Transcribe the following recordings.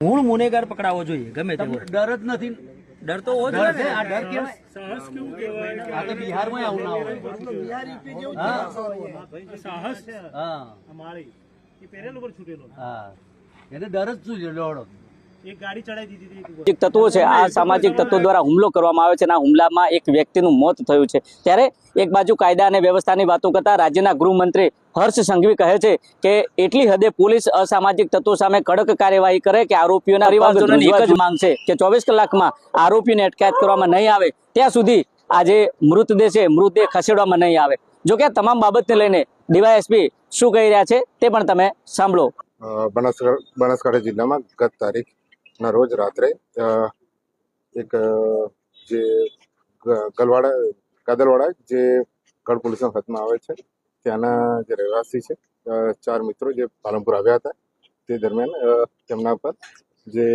મૂળ ગુનેગાર પકડાવો જોઈએ ગમે તે હોય. ડર જ નથી. ડર તો હોવો ડર જોઈએ છે. ને. આ ડર કેવાય. સાહસ કેવું કહેવાય? આ તો બિહારમાં આવું ના હોય. સાહસ હા અમારી એ પેરેલ ઉપર છૂટેલો હા એને ડર જ શું છે લોડો. એક ગાડી ચડાવી દીધી હતી. સામાજિક તત્વો છે, આ સામાજિક તત્વો દ્વારા હુમલો કરવામાં આવે છે અને આ હુમલામાં એક વ્યક્તિનું મોત થયું છે. ત્યારે એક બાજુ કાયદા અને વ્યવસ્થાની વાતો કરતા રાજ્યના ગૃહમંત્રી હર્ષ સંઘવી કહે છે કે એટલી હદે પોલીસ અસામાજિક તત્વો સામે કડક કાર્યવાહી કરે કે આરોપીઓના પરિવારજનોની એક જ માંગ છે કે 24 કલાકમાં આરોપીને અટકાયત કરવામાં નહીં આવે ત્યાં સુધી આ જે મૃતદેહ છે મૃતદેહ ખસેડવામાં નહીં આવે. જો કે તમામ બાબતને લઈને ડીવાયએસપી શું કહી રહ્યા છે તે પણ તમે સાંભળો. બનાસકાંઠા જિલ્લામાં ગત તારીખના રોજ રાત્રે એક જે કાદલવાડા જે ગઢ પોલીસના હાથમાં આવે છે ત્યાંના જે રહેવાસી છે 4 મિત્રો જે પાલનપુર આવ્યા હતા તે દરમિયાન તેમના પર જે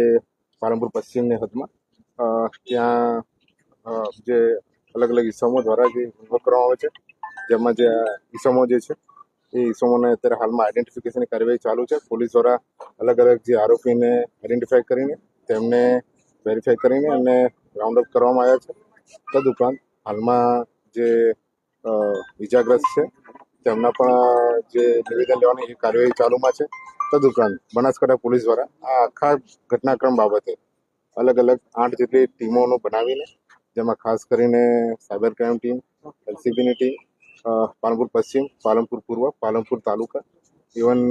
પાલનપુર પશ્ચિમની હદમાં ત્યાં જે અલગ અલગ ઇસમો દ્વારા જે હુમલો કરવામાં આવે છે જેમાં જે ઇસમો જે છે એ ઇસમોને અત્યારે હાલમાં આઈડેન્ટિફિકેશનની કાર્યવાહી ચાલુ છે. પોલીસ દ્વારા અલગ અલગ જે આરોપીને આઈડેન્ટિફાઈ કરીને તેમને વેરીફાઈ કરીને અને રાઉન્ડ અપ કરવામાં આવ્યા છે. તદુપરાંત હાલમાં જે ઇજાગ્રસ્ત છે તેમના પણ જે નિવેદન લેવાની એ કાર્યવાહી ચાલુમાં છે. તદુપરાંત બનાસકાંઠા પોલીસ દ્વારા આ આખા ઘટનાક્રમ બાબતે અલગ અલગ 8 જેટલી ટીમોનો બનાવીને જેમાં ખાસ કરીને સાયબર ક્રાઇમ ટીમ, એલસીબીની ટીમ, પાલનપુર પશ્ચિમ, પાલનપુર પૂર્વ, પાલનપુર તાલુકા, ઇવન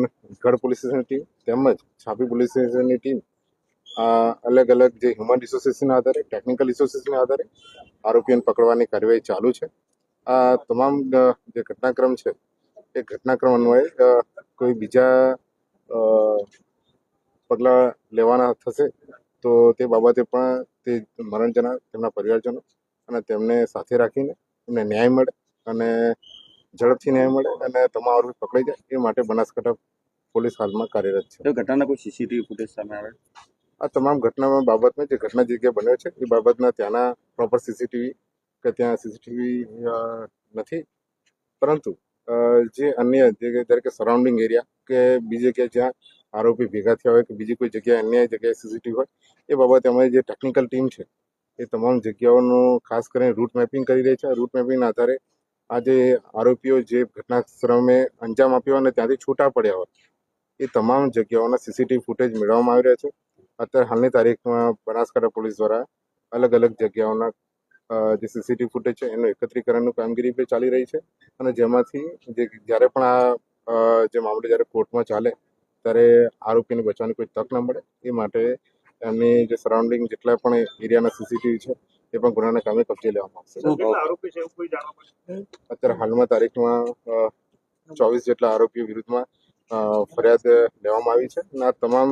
ગઢ પોલીસ સ્ટેશનની ટીમ તેમજ છાપી પોલીસ સ્ટેશનની ટીમ અલગ અલગ જે હ્યુમન રિસોર્સિસના આધારે, ટેકનિકલ રિસોર્સિસના આધારે આરોપીઓને પકડવાની કાર્યવાહી ચાલુ છે. આ તમામ જે ઘટનાક્રમ છે એ ઘટનાક્રમ અન્વયે કોઈ બીજા પગલાં લેવાના થશે તો તે બાબતે પણ તે મરણ જનાર તેમના પરિવારજનો અને તેમને સાથે રાખીને એમને ન્યાય મળે અને ઝડપથી ન્યાય મળે અને તમામ આરોપી પકડાઈ જાય એ માટે બનાસકાંઠા પોલીસ હાલમાં કાર્યરત છે. ઘટનાના કોઈ સીસીટીવી ફૂટેજ સામે આવે? આ તમામ ઘટના બાબતમાં જે ઘટના જગ્યા બન્યો છે એ બાબતના ત્યાંના પ્રોપર સીસીટીવી કે ત્યાં સીસીટીવી નથી, પરંતુ જે અન્ય જે દરેક સરાઉન્ડિંગ એરિયા કે બીજી જગ્યાએ જ્યાં આરોપી ભેગા થયા હોય કે બીજી કોઈ જગ્યાએ અન્ય જગ્યાએ સીસીટીવી હોય એ બાબતે અમારી જે ટેકનિકલ ટીમ છે એ તમામ જગ્યાઓનું ખાસ કરીને રૂટ મેપિંગ કરી રહી છે. રૂટ મેપિંગના આધારે આ જે આરોપીઓ જે ઘટનાસ્થળે અંજામ આપ્યો અને ત્યાંથી છૂટા પડ્યા હોય એ તમામ જગ્યાઓના સીસીટીવી ફૂટેજ મેળવવામાં આવી રહ્યા છે. અત્યારે હાલની તારીખમાં બનાસકાંઠા પોલીસ દ્વારા અલગ અલગ જગ્યાઓના જે સીસીટીવી ફૂટેજ છે એનું એકત્રીકરણનું કામગીરી પણ ચાલી રહી છે અને જેમાંથી જ્યારે પણ આ જે મામલે જ્યારે કોર્ટમાં ચાલે ત્યારે આરોપીને બચવાની કોઈ તક ન મળે એ માટે એમની જે સરાઉન્ડિંગ જેટલા પણ એરિયાના સીસીટીવી છે એ પણ ગુનાના કામે કબજે લેવામાં આવશે. અત્યારે હાલમાં તારીખમાં 24 જેટલા આરોપીઓ વિરુદ્ધમાં ફરિયાદ લેવામાં આવી છે અને આ તમામ